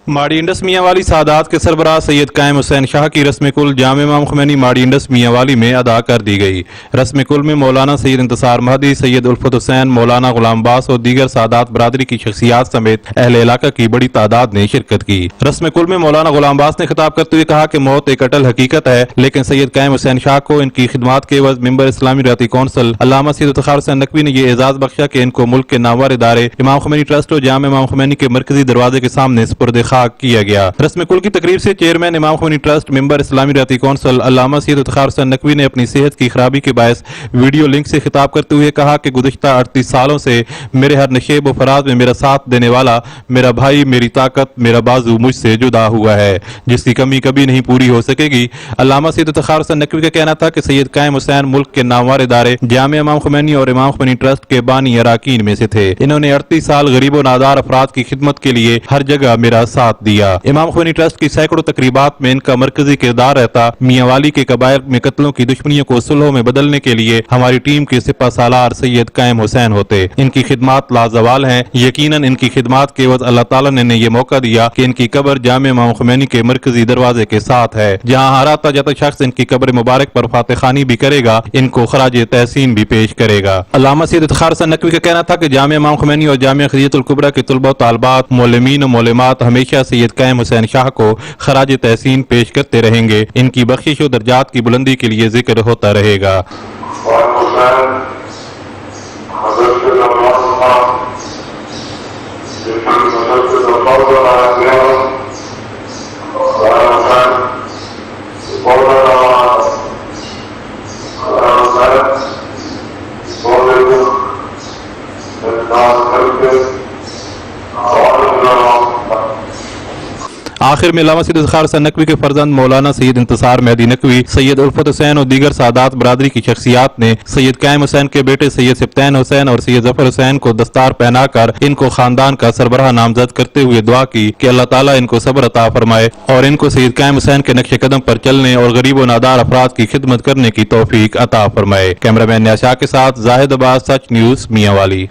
माड़ी इंडस मियांवाली सादात के सरबराह सैयद कायम हुसैन शाह की रस्म कुल जामे इमाम खुमैनी माड़ी इंडस मियांवाली में अदा कर दी गई। रस्म कुल में मौलाना सैयद इंतसार महदी, सैयद उल्फत हुसैन, मौलाना गुलाम बास और दीगर सादात बरादरी की शख्सियात समेत अहले इलाका की बड़ी तादाद ने शिरकत की। रस्म कुल में मौलाना गुलाम बास ने खिताब करते हुए कहा कि मौत एक अटल हकीकत है, लेकिन सैयद कायम हुसैन शाह को इनकी खिदमात के एवज मेंबर इस्लामी रियाती कौंसिल अल्लामा सैयद इफ्तिखार हुसैन नकवी ने ये एजाज बख्शा कि इनको मुल्क के नामवर इदारे इमाम खुमैनी ट्रस्ट और जामे इमाम खुमैनी के मरकजी दरवाजे के सामने सुपुर्द खाक किया गया। रस्म कुल की तकरीब से चेयरमैन इमाम खुमैनी ट्रस्ट मेंबर इस्लामी रियाती कौंसिल अल्लामा सैयद इफ्तिखार हुसैन नकवी ने अपनी सेहत की खराबी के बायस वीडियो लिंक से खिताब करते हुए कहा कि गुज़िश्ता 38 सालों से मेरे हर नशेब व फराज में मेरा साथ देने वाला मेरा भाई, मेरी ताकत, मेरा बाजू मुझसे जुदा हुआ है, जिसकी कमी कभी नहीं पूरी हो सकेगी। अल्लामा सैयद इफ्तिखार हुसैन नकवी का कहना था कि सैयद कायम हुसैन मुल्क के नामवर इदारे जामे इमाम खुमैनी और इमाम खुमैनी ट्रस्ट के बानी अराकीन में से थे। इन्होंने 38 साल गरीब और नादार अफराद की खिदमत के लिए हर जगह मेरा साथ दिया। इमाम खुमैनी ट्रस्ट की सैकड़ों तकरीबात में इनका मरकजी किरदार रहता। मियांवाली के कबाइल में कत्लों की दुश्मनियों को सुलह में बदलने के लिए हमारी टीम के सिपा सालार सैयद कायम हुसैन होते। इनकी खिदमात लाजवाल हैं। यकीनन इनकी खिदमात के एवज अल्लाह ताला ने ये मौका दिया कि इनकी कब्र जामे इमाम खुमैनी के मरकजी दरवाजे के साथ है, जहाँ हर आता जाता शख्स इनकी कब्र मुबारक पर फातिखानी भी करेगा, इनको खराज तहसीन भी पेश करेगा। अल्लामा सैयद इफ्तिखार हुसैन नकवी का कहना था कि जामे इमाम खुमैनी और जामिया खदीजतुल कुबरा के तलबा तालबात, मौलमीन और मौलमात हमेशा सैयद कायम हुसैन शाह को खराज तहसीन पेश करते रहेंगे। इनकी बख्शिश और दर्जात की बुलंदी के लिए जिक्र होता रहेगा। आखिर में अल्लामा सैयद इफ्तिखार हुसैन नकवी के फर्जंद मौलाना सैयद इंतसार महदी नकवी, सैयद उल्फत हुसैन और दीगर सादात बरादरी की शख्सियात ने सैयद कायम हुसैन के बेटे सैयद सिब्तैन हुसैन और सैयद जफर हुसैन को दस्तार पहनाकर इनको खानदान का सरबराह नामजद करते हुए दुआ की कि अल्लाह ताला इनको सब्र अता फरमाए और इनको सैयद कायम हुसैन के नक्शे कदम पर चलने और गरीब और नादार अफराद की खिदमत करने की तौफीक अता फरमाए। कैमरामैन न्याशाह के साथ जाहिद अब्बास, सच न्यूज, मियांवाली।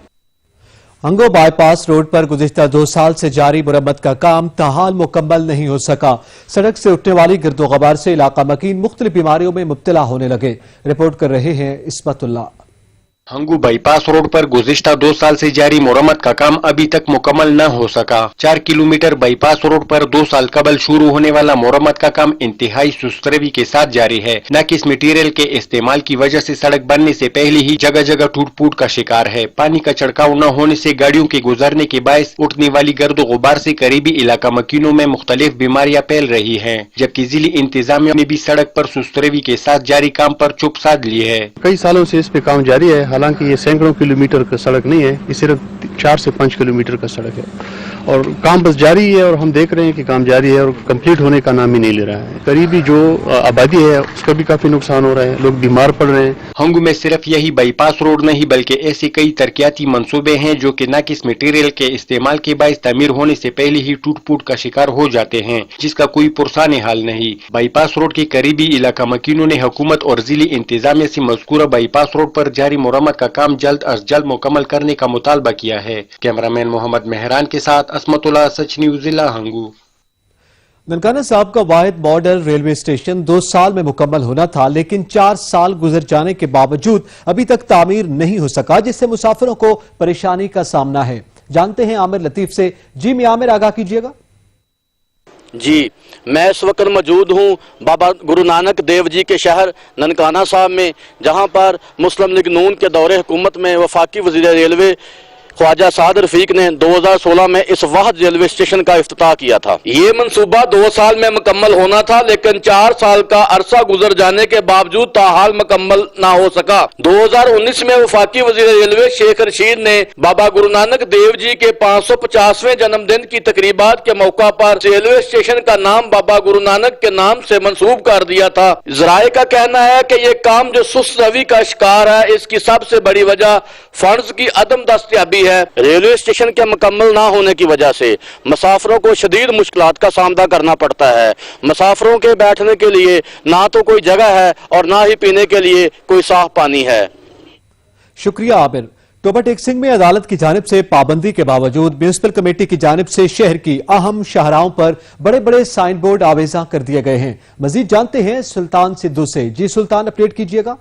अंगो बाईपास रोड पर गुज़िश्ता 2 साल से जारी मुरम्मत का काम ताहाल मुकम्मल नहीं हो सका। सड़क से उठने वाली गिरदो गबार से इलाका मकीन मुख्तलिफ बीमारियों में मुब्तला होने लगे। रिपोर्ट कर रहे हैं इस्मतुल्लाह। हंगू बाईपास रोड पर गुज़िश्ता 2 साल से जारी मुरम्मत का काम अभी तक मुकम्मल न हो सका। 4 किलोमीटर बाईपास रोड पर 2 साल कबल शुरू होने वाला मुरम्मत का काम इंतहाई सुस्तरवी के साथ जारी है। नाकिस मटीरियल के इस्तेमाल की वजह से सड़क बनने से पहले ही जगह जगह टूट फूट का शिकार है। पानी का छिड़काव न होने से गाड़ियों के गुजरने के बायस उठने वाली गर्द गुबार से करीबी इलाका मकीनों में मुख्तलिफ बीमारियां फैल रही है, जबकि जिली इंतजामिया ने भी सड़क पर सुस्तरवी के साथ जारी काम पर चुप साध ली है। कई सालों से इस पे काम जारी है, हालांकि ये सैकड़ों किलोमीटर का सड़क नहीं है, ये सिर्फ 4 से 5 किलोमीटर का सड़क है और काम बस जारी है और हम देख रहे हैं कि काम जारी है और कंप्लीट होने का नाम ही नहीं ले रहा है। करीबी जो आबादी है उसका भी काफी नुकसान हो रहा है, लोग बीमार पड़ रहे हैं। हंगू में सिर्फ यही बाईपास रोड नहीं बल्कि ऐसे कई तरक्याती मंसूबे हैं जो कि नाकिस मटेरियल के इस्तेमाल के बायस तामीर होने से पहले ही टूट फूट का शिकार हो जाते हैं, जिसका कोई पुरसाने हाल नहीं। बाईपास रोड के करीबी इलाका मकीनों ने हुकूमत और जिली इंतजामिया से मज़कूरा बाईपास रोड पर जारी मुरम्मत का काम जल्द अज जल्द मुकम्मल करने का मुतालबा किया है। कैमरामैन मोहम्मद मेहरान के साथ असमतुल्लाह, सच न्यूज़, जिला हंगू। ननकाना साहब का वाहिद मॉडल रेलवे स्टेशन 2 साल में मुकम्मल होना था, लेकिन 4 साल गुजर जाने के बावजूद अभी तक तामीर नहीं हो सका, जिससे मुसाफिरों को परेशानी का सामना है। जानते हैं आमिर लतीफ से। जी मैं आमिर, आगाह कीजिएगा। जी, मैं इस वक्त मौजूद हूँ बाबा गुरु नानक देव जी के शहर ननकाना साहब में, जहाँ पर मुस्लिम लीग नून के दौरे हुकूमत में वफाकी वज़ीर रेलवे ख्वाजा साद रफीक ने 2016 में इस वाहिद रेलवे स्टेशन का इफ्तिताह किया था। ये मंसूबा 2 साल में मुकम्मल होना था, लेकिन 4 साल का अरसा गुजर जाने के बावजूद ताहाल मुकम्मल ना हो सका। 2019 में वफाकी वज़ीर रेलवे शेख रशीद ने बाबा गुरु नानक देव जी के 550वें जन्मदिन की तकरीबात के मौका पर रेलवे स्टेशन का नाम बाबा गुरु नानक के नाम से मंसूब कर दिया था। ज़राए का कहना है कि ये काम जो सुस्त रवि का शिकार है, इसकी सबसे बड़ी वजह फंड्स की अदम दस्तयाबी है। रेलवे स्टेशन के मुकम्मल ना होने की वजह से मुसाफिरों को शदीद मुश्किलात का सामना करना पड़ता है। मुसाफिरों के बैठने के लिए ना तो कोई जगह है और ना ही पीने के लिए कोई साफ पानी है। शुक्रिया आमिर। टोबा टेक्सिंग में अदालत की जानिब से पाबंदी के बावजूद म्यूनिसिपल कमेटी की जानिब से शहर की अहम शाहराहों पर बड़े बड़े साइन बोर्ड आवेजा कर दिए गए हैं। मजीद जानते हैं सुल्तान सिद्धू से। जी सुल्तान, अपडेट कीजिएगा।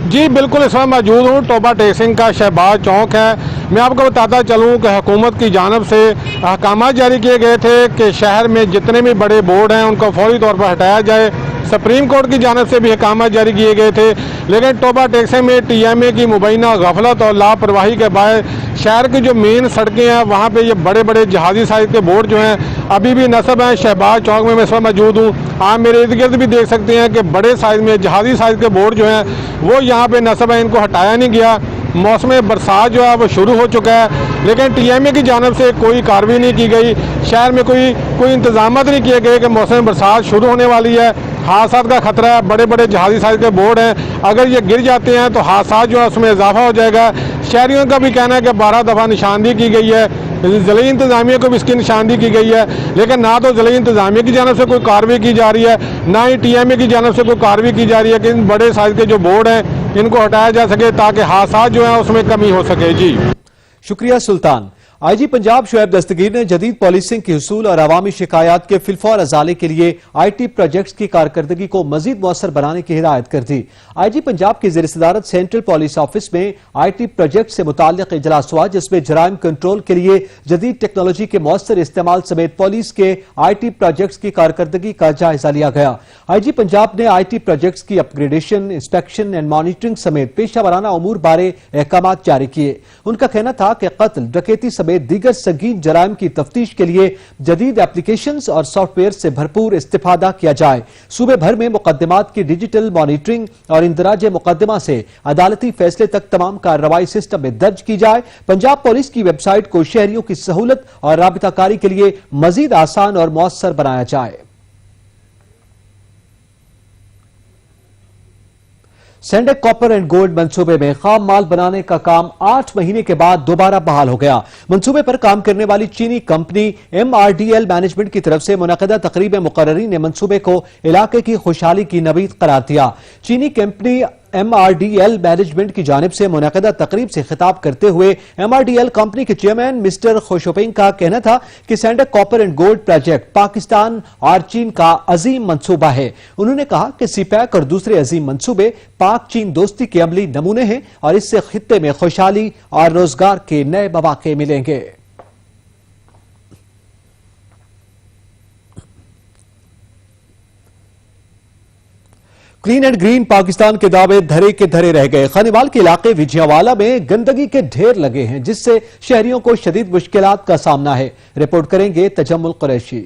जी बिल्कुल, इस वक्त मौजूद हूँ टोबा टेक्सिंग का शहबाज चौक है। मैं आपको बताता चलूँ कि हुकूमत की जानिब से अहकाम जारी किए गए थे कि शहर में जितने भी बड़े बोर्ड हैं उनको फौरी तौर पर हटाया जाए। सुप्रीम कोर्ट की जानिब से भी अहकाम जारी किए गए थे, लेकिन टोबा टेक्सिंग में TMA की मुबैना गफलत और लापरवाही के बाद शहर की जो मेन सड़कें हैं वहाँ पे ये बड़े बड़े जहाजी साइज के बोर्ड जो हैं अभी भी नस्ब हैं। शहबाज चौक में मैं इस वक्त मौजूद हूँ। आप मेरे इर्द गिर्द भी देख सकते हैं कि बड़े साइज में जहाजी साइज के बोर्ड जो हैं वो यहाँ पे नस्ब है, इनको हटाया नहीं गया। मौसम बरसात जो है वो शुरू हो चुका है, लेकिन TMA की जानिब से कोई कार्रवाई नहीं की गई। शहर में कोई इंतजाम नहीं किए गए कि मौसम बरसात शुरू होने वाली है, हादसा का खतरा है। बड़े बड़े जहाजी साइज के बोर्ड हैं, अगर ये गिर जाते हैं तो हादसा जो है उसमें इजाफा हो जाएगा। शहरियों का भी कहना है कि 12 दफ़ा निशानदेही की गई है, ज़िले इंतजामिया को भी इसकी निशानदेही की गई है, लेकिन ना तो ज़िले इंतजामिया की जानिब से कोई कार्रवाई की जा रही है, ना ही TMA की जानिब से कोई कार्रवाई की जा रही है कि इन बड़े साइज के जो बोर्ड हैं इनको हटाया जा सके ताकि हादसा जो है उसमें कमी हो सके। जी शुक्रिया सुल्तान। IG पंजाब शुएब दस्तगीर ने जदीद पॉलिसिंग के हुसूल और अवामी शिकायत के फिलफौर अजाले के लिए IT प्रोजेक्ट्स की कारकर्दगी को मजीद मौसर बनाने की हिदायत कर दी। IG पंजाब की ज़ेर सदारत सेंट्रल पॉलिस ऑफिस में IT प्रोजेक्ट से मुताल्लिक इजलास हुआ, जिसमें जराइम कंट्रोल के लिए जदीद टेक्नोलॉजी के मौसर इस्तेमाल समेत पुलिस के IT प्रोजेक्ट्स की कारकर्दगी का जायजा लिया गया। IG पंजाब ने IT प्रोजेक्ट्स की अपग्रेडेशन, इंस्पेक्शन एंड मॉनिटरिंग समेत पेशा वराना उमूर बारे अहकाम जारी किए। उनका कहना था कि कत्ल, डकैती समेत दीगर संगीन जराइम की तफ्तीश के लिए जदीद एप्लीकेशंस और सॉफ्टवेयर से भरपूर इस्तिफादा किया जाए। सूबे भर में मुकदमात की डिजिटल मॉनिटरिंग और इंदराज मुकदमा से अदालती फैसले तक तमाम कार्रवाई सिस्टम में दर्ज की जाए। पंजाब पुलिस की वेबसाइट को शहरियों की सहूलत और राबिताकारी के लिए मजीद आसान और मौसर बनाया जाए। सैंडक कॉपर एंड गोल्ड मंसूबे में खाम माल बनाने का काम 8 महीने के बाद दोबारा बहाल हो गया। मंसूबे पर काम करने वाली चीनी कंपनी MRDL मैनेजमेंट की तरफ से मुनक़दा तकरीब में मुकर्ररीन ने मंसूबे को इलाके की खुशहाली की नवीद करार दिया। चीनी कंपनी MRDL मैनेजमेंट की जानिब से मुनक़दा तकरीब से खिताब करते हुए MRDL कंपनी के चेयरमैन मिस्टर खुशोपिंग का कहना था कि Saindak copper and gold project Pakistan और चीन का अजीम मंसूबा है। उन्होंने कहा कि CPEC और दूसरे अजीम मंसूबे पाक चीन दोस्ती के अमली नमूने हैं और इससे खित्ते में खुशहाली और रोजगार के नए मौके मिलेंगे। क्लीन एंड ग्रीन पाकिस्तान के दावे धरे के धरे रह गए। खानीवाल के इलाके विजयवाला में गंदगी के ढेर लगे हैं, जिससे शहरियों को शदीद मुश्किलात का सामना है। रिपोर्ट करेंगे तजम्मुल कुरैशी।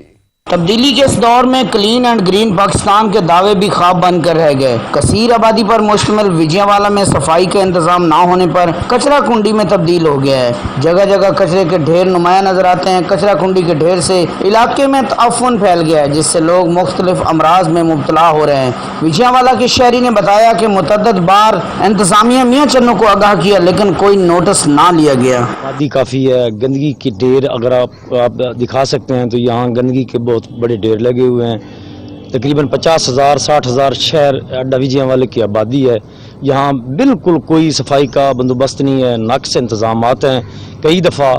तब्दीली के इस दौर में क्लीन एंड ग्रीन पाकिस्तान के दावे भी ख्वाब बनकर रह गए। कसीर आबादी पर मुश्तमिल विजयवाला में सफाई का इंतजाम ना होने पर कचरा कुंडी में तब्दील हो गया है। जगह जगह कचरे के ढेर नुमाया नजर आते हैं। कचरा कुंडी के ढेर से इलाके में तअफ़्फ़ुन फैल गया है, जिससे लोग मुख्तलिफ अमराज में मुब्तला हो रहे हैं। विजयवाला के शहरी ने बताया कि मुतअद्दिद बार इंतजामिया मियां चन्नू को आगाह किया, लेकिन कोई नोटिस ना लिया गया। आबादी काफ़ी है, गंदगी के ढेर अगर आप दिखा सकते हैं तो यहाँ गंदगी के बहुत बड़े ढेर लगे हुए हैं। तकरीबन 50,000 60,000 शहर अड्डा विजयवाले की आबादी है। यहाँ बिल्कुल कोई सफाई का बंदोबस्त नहीं है, नाक़िस इंतज़ामात हैं। कई दफ़ा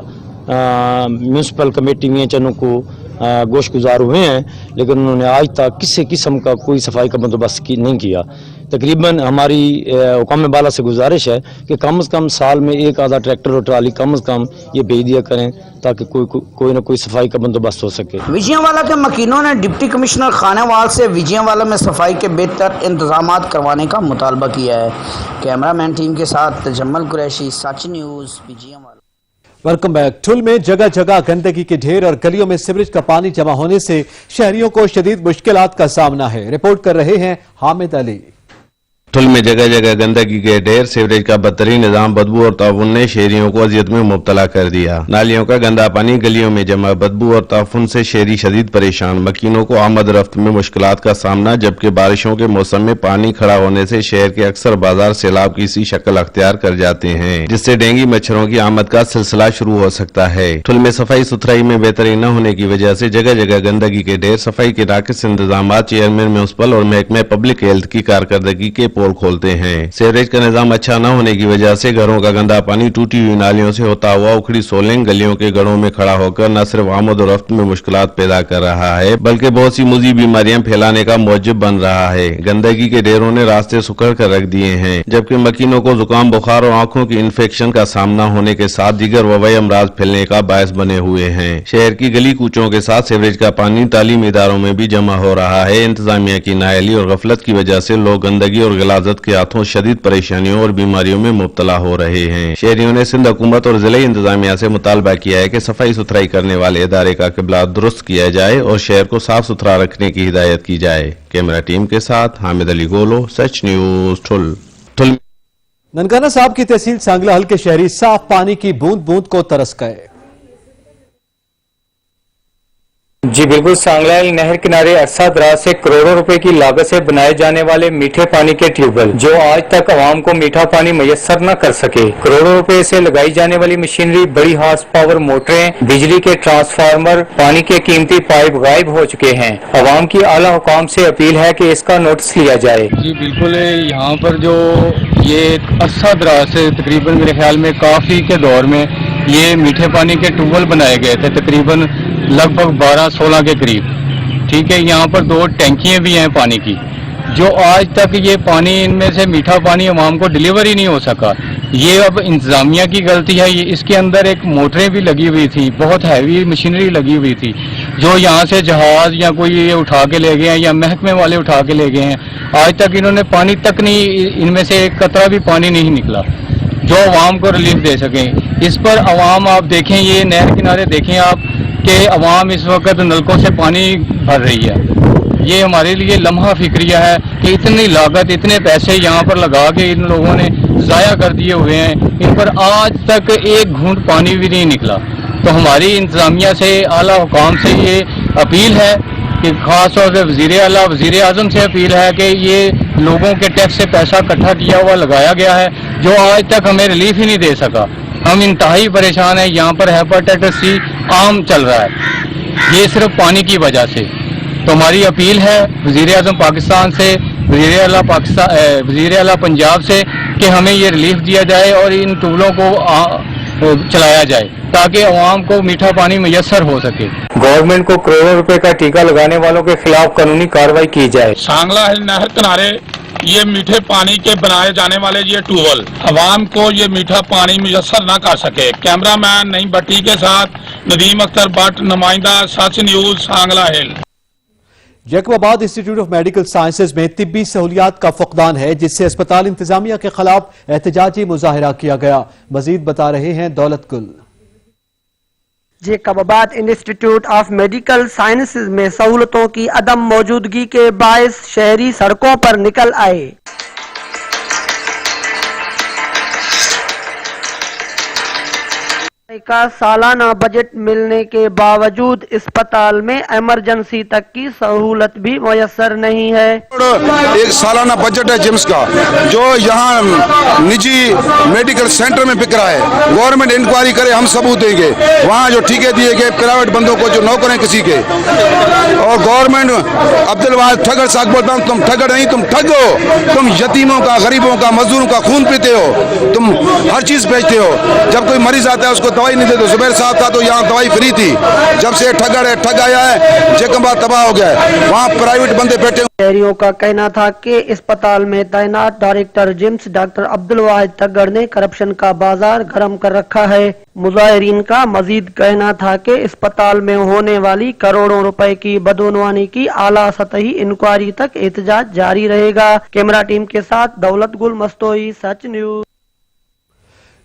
म्यूनसिपल कमेटी मियां चन्नू को गोश गुजार हुए हैं, लेकिन उन्होंने आज तक किसी किस्म का कोई सफाई का बंदोबस्त नहीं किया। तकरीबन हमारी हुकाम बाला से गुजारिश है कि कम से कम साल में एक आधा ट्रैक्टर और ट्राली कम से कम ये भेज दिया करें ताकि कोई ना कोई सफाई का बंदोबस्त हो सके। विजयवाला के मकीनों ने डिप्टी कमिश्नर खानेवाल से विजयवाला में सफाई के बेहतर इंतजाम करवाने का मुतालबा किया है। कैमरामैन टीम के साथ तजम्मुल कुरैशी, सच न्यूज़, विजयवाला। Welcome back. ठुल में जगह जगह गंदगी के ढेर और गलियों में सीवरेज का पानी जमा होने से शहरियों को शदीद मुश्किलात का सामना है। रिपोर्ट कर रहे हैं हामिद अली। ठुल में जगह जगह गंदगी के ढेर, सीवरेज का बदतरीन निजाम, बदबू और ताउन ने शहरियों को अजियत में मुब्तला कर दिया। नालियों का गंदा पानी गलियों में जमा, बदबू और ताउन से शहरी शदीद परेशान। मकीनों को आमद रफ्त में मुश्किलात का सामना, जबकि बारिशों के मौसम में पानी खड़ा होने से शहर के अक्सर बाजार सैलाब की सी शक्ल अख्तियार कर जाते हैं, जिससे डेंगू मच्छरों की आमद का सिलसिला शुरू हो सकता है। ठुल में सफाई सुथराई में बेहतरी न होने की वजह से जगह जगह गंदगी के ढेर, सफाई के नाकिस इंतजाम, चेयरमैन म्यूनसिपल और महकमे पब्लिक हेल्थ की कारकर्दगी के पोल खोलते हैं। सीवरेज का निजाम अच्छा न होने की वजह से घरों का गंदा पानी टूटी हुई नालियों से होता हुआ उखड़ी सोलंग गलियों के गड़ों में खड़ा होकर न सिर्फ आमद और रफ्त में मुश्किलात पैदा कर रहा है बल्कि बहुत सी मुजी बीमारियां फैलाने का मौजब बन रहा है। गंदगी के ढेरों ने रास्ते सुकड़ कर रख दिए हैं, जबकि मकीनों को जुकाम, बुखार और आंखों की इन्फेक्शन का सामना होने के साथ दीगर वबाई अमराज फैलने का बायस बने हुए हैं। शहर की गली कूचों के साथ सीवरेज का पानी तालीमी इदारों में भी जमा हो रहा है। इंतजामिया की नाअहली और गफलत की वजह से लोग गंदगी और गलाजत के हाथों शदीद परेशानियों और बीमारियों में मुब्तला हो रहे हैं। शहरियों ने सिंध हुकूमत और जिले इंतजामिया से मुतालबा किया है कि सफाई सुथराई करने वाले इदारे का किबला दुरुस्त किया जाए और शहर को साफ सुथरा रखने की हिदायत की जाए। कैमरा टीम के साथ हामिद अली गोलो, सच न्यूज, ठुल। ननकाना साहब की तहसील सांगला हल के शहरी साफ पानी की बूंद बूंद को तरस गए। जी बिल्कुल, सांगला नहर किनारे अरसा दराज से करोड़ों रुपए की लागत से बनाए जाने वाले मीठे पानी के ट्यूबवेल जो आज तक आवाम को मीठा पानी मुयस्सर न कर सके। करोड़ों रुपए से लगाई जाने वाली मशीनरी, बड़ी हार्स पावर मोटरें, बिजली के ट्रांसफार्मर, पानी के कीमती पाइप गायब हो चुके हैं। आवाम की आला हुकाम से अपील है कि इसका नोटिस लिया जाए। जी बिल्कुल, यहाँ पर जो ये अरसा दराज से तकरीबन मेरे ख्याल में काफी के दौर में ये मीठे पानी के ट्यूबवेल बनाए गए थे, तकरीबन लगभग 12-16 के करीब। ठीक है, यहाँ पर 2 टैंकियाँ भी हैं पानी की, जो आज तक ये पानी, इनमें से मीठा पानी अवाम को डिलीवर ही नहीं हो सका। ये अब इंतजामिया की गलती है। ये इसके अंदर एक मोटरें भी लगी हुई थी, बहुत हैवी मशीनरी लगी हुई थी, जो यहाँ से जहाज या कोई ये उठा के ले गए हैं या महकमे वाले उठा के ले गए हैं। आज तक इन्होंने पानी तक नहीं, इनमें से एक कतरा भी पानी नहीं निकला जो अवाम को रिलीफ दे सकें। इस पर अवाम, आप देखें, ये नहर किनारे देखें आप कि अवाम इस वक्त नलकों से पानी भर रही है। ये हमारे लिए लम्हा फिक्रिया है कि इतनी लागत, इतने पैसे यहाँ पर लगा के इन लोगों ने ज़ाया कर दिए हुए हैं। इन पर आज तक एक घूंट पानी भी नहीं निकला। तो हमारी इंतजामिया से, आला हुकाम से ये अपील है कि खास तौर से वज़ीर आज़म से अपील है कि ये लोगों के टैक्स से पैसा इकट्ठा किया हुआ लगाया गया है, जो आज तक हमें रिलीफ ही नहीं दे सका। हम इंतहाई परेशान हैं। यहाँ पर हेपेटाइटिस सी आम चल रहा है, ये सिर्फ पानी की वजह से। तो हमारी अपील है वज़ीर आज़म पाकिस्तान से, वज़ीर आला पंजाब से कि हमें ये रिलीफ दिया जाए और इन ट्यूबलों को चलाया जाए ताकि अवाम को मीठा पानी मुयस्सर हो सके। गवर्नमेंट को करोड़ों रुपए का टीका लगाने वालों के खिलाफ कानूनी कार्रवाई की जाए। सांगला नहर किनारे ये मीठे पानी के बनाए जाने वाले ये ट्यूबवेल अवाम को ये मीठा पानी मुयस्सर न कर सके। कैमरामैन नईम भट्टी के साथ नदीम अख्तर भट्ट, नुमाइंदा Sach news, Sangla hill. Jacobabad institute of medical sciences में तिब्बी सहूलियात का फुकदान है, जिससे अस्पताल इंतजामिया के खिलाफ एहतजाजी मुजाहिरा किया गया। मजीद बता रहे हैं दौलत गुल। Jacobabad institute of medical sciences में सहूलतों की अदम मौजूदगी के बायस शहरी सड़कों पर निकल आए। का सालाना बजट मिलने के बावजूद अस्पताल में इमरजेंसी तक की सहूलत भी मुयस्सर नहीं है। एक सालाना बजट है जिम्स का, जो यहाँ निजी मेडिकल सेंटर में बिक रहा है। गवर्नमेंट इंक्वायरी करे, हम सबूत देंगे। वहाँ जो ठेके दिए गए प्राइवेट बंदों को, जो नौकर हैं किसी के, और गवर्नमेंट अब्दुल वाहिद ठगर साहब बोलता हूँ, तुम ठगर नहीं, तुम ठग हो। तुम यतीमों का, गरीबों का, मजदूरों का खून पीते हो, तुम हर चीज बेचते हो। जब कोई मरीज आता है उसको दवाई नहीं देते। जुबैर साहब था तो यहाँ दवाई फ्री थी। जब से ठग आया है, जैकबाबाद तबाह हो गया है। वहाँ प्राइवेट बंदे बैठे। शहरियों का कहना था कि अस्पताल में तैनात डायरेक्टर जिम्स डॉक्टर अब्दुल वाहिद ठग्गर ने करप्शन का बाजार गर्म कर रखा है। मुजाहिरीन का मजीद कहना था कि अस्पताल में होने वाली करोड़ों रुपए की बदउनवानी की आला सतही इंक्वायरी तक एहतजाज जारी रहेगा। कैमरा टीम के साथ दौलत गुल मस्तोई, सच न्यूज।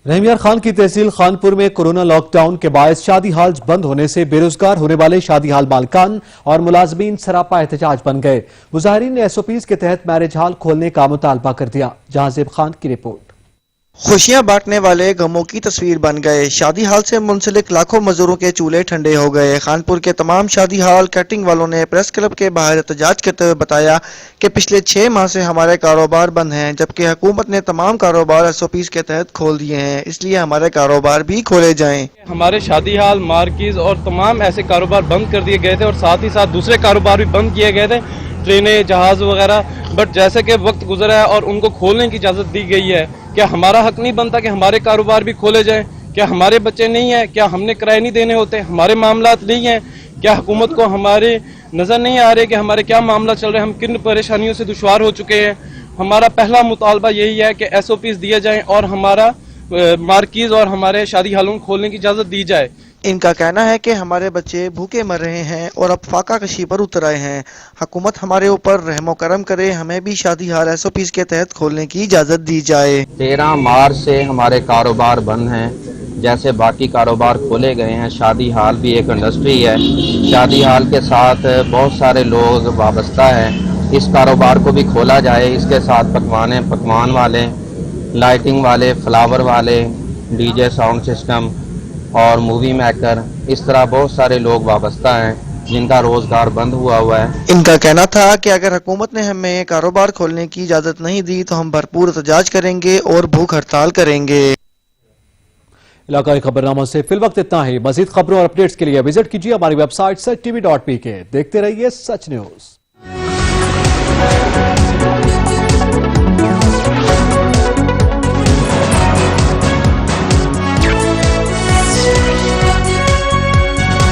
रहीम खान की तहसील खानपुर में कोरोना लॉकडाउन के बायस शादी हाल बंद होने से बेरोजगार होने वाले शादी हाल मालकान और मुलाजमीन सरापा एहतजाज बन गए। मुजाहिरीन ने SOPs के तहत मैरिज हाल खोलने का मुतालबा कर दिया। जहांजेब खान की रिपोर्ट। खुशियां बांटने वाले गमों की तस्वीर बन गए। शादी हाल से मुंसलिक लाखों मजदूरों के चूल्हे ठंडे हो गए। खानपुर के तमाम शादी हाल कैटरिंग वालों ने प्रेस क्लब के बाहर एहतजाज करते हुए बताया कि पिछले 6 माह से हमारे कारोबार बंद हैं, जबकि हुकूमत ने तमाम कारोबार SOPs के तहत खोल दिए हैं, इसलिए हमारे कारोबार भी खोले जाएं। हमारे शादी हाल, मार्किज और तमाम ऐसे कारोबार बंद कर दिए गए थे और साथ ही साथ दूसरे कारोबार भी बंद किए गए थे। ट्रेनें जहाज़ वगैरह, बट जैसे कि वक्त गुजरा है और उनको खोलने की इजाज़त दी गई है, क्या हमारा हक नहीं बनता कि हमारे कारोबार भी खोले जाएं? क्या हमारे बच्चे नहीं हैं? क्या हमने किराए नहीं देने होते? हमारे मामलात नहीं हैं? क्या हुकूमत को हमारे नज़र नहीं आ रहे कि हमारे क्या मामला चल रहे हैं, हम किन परेशानियों से दुश्वार हो चुके हैं? हमारा पहला मुतालबा यही है कि SOPs दिए जाएं और हमारा मार्कीज़ और हमारे शादी हालों को खोलने की इजाज़त दी जाए। इनका कहना है कि हमारे बच्चे भूखे मर रहे हैं और अब फाका कशी पर उतर आए हैं। हुकूमत हमारे ऊपर रहमो करम करे, हमें भी शादी हाल SOPs के तहत खोलने की इजाज़त दी जाए। 13 मार्च से हमारे कारोबार बंद हैं, जैसे बाकी कारोबार खोले गए हैं। शादी हाल भी एक इंडस्ट्री है, शादी हाल के साथ बहुत सारे लोग वाबस्ता हैं। इस कारोबार को भी खोला जाए, इसके साथ पकवान वाले, लाइटिंग वाले, फ्लावर वाले, DJ साउंड सिस्टम और मूवी मेकर, इस तरह बहुत सारे लोग वाबस्ता हैं जिनका रोजगार बंद हुआ है। इनका कहना था कि अगर हुकूमत ने हमें कारोबार खोलने की इजाज़त नहीं दी तो हम भरपूर एहतजाज करेंगे और भूख हड़ताल करेंगे। इलाकाई खबरनामा से फिल वक्त इतना ही। मजीद खबरों और अपडेट्स के लिए विजिट कीजिए हमारी वेबसाइट सच TV.pk। देखते रहिए सच न्यूज।